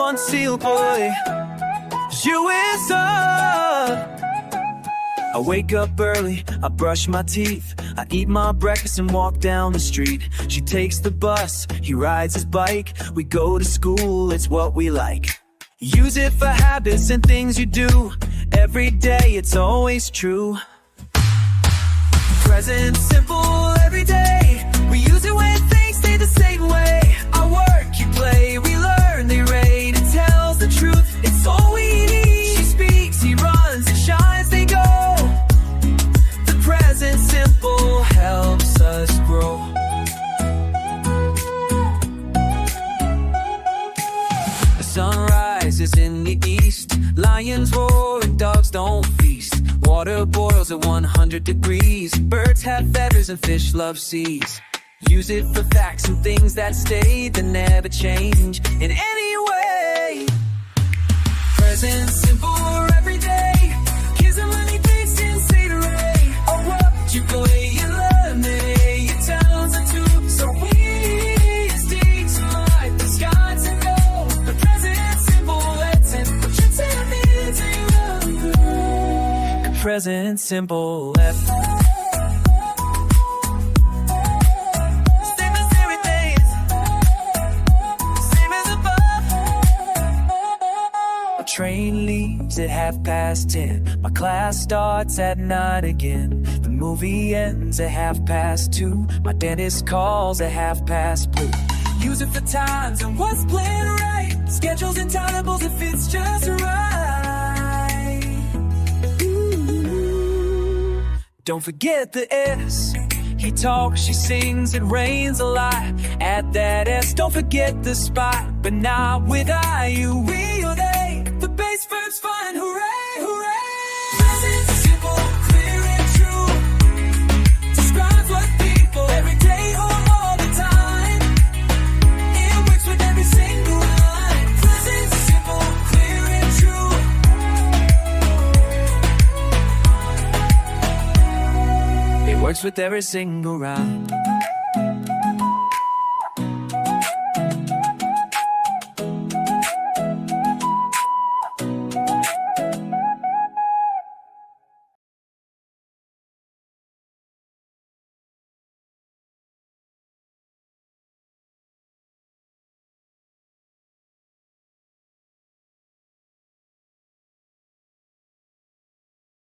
one seal, boy. You is up. I wake up early, I brush my teeth, I eat my breakfast and walk down the street. She takes the bus, he rides his bike. We go to school, it's what we like. Use it for habits and things you do. Every day, it's always true. Present simple every day. We use it when things stay the same way. I work, you play, we learn, they rate. It tells the truth, it's all we need. She speaks, he runs, it shines, they go. The present simple helps us grow. The sunrise is in the east. Lions roar and dogs don't feast. Water boils at 100 degrees. Birds have feathers and fish love seas. Use it for facts and things that stay, that never change in any way. Present simple every day. Kids and money things didn't say to Ray. Oh, what you play, you learn, they it tells the truth. So we is to life, the sky to know. The present simple, let's put your time into your present simple left. Train leaves at 10:30. My class starts at 9 again. The movie ends at 2:30. My dentist calls at 2:30. Use it for times and what's playing right. Schedules and timetables if it's just right. Ooh. Don't forget the S. He talks, she sings, it rains a lot. At that S, don't forget the spot. But not with I, you, we, or they. The base verb's fine, hooray, hooray. Present, simple, clear and true. Describes what people every day or all the time. It works with every single line. Present, simple, clear and true. It works with every single rhyme.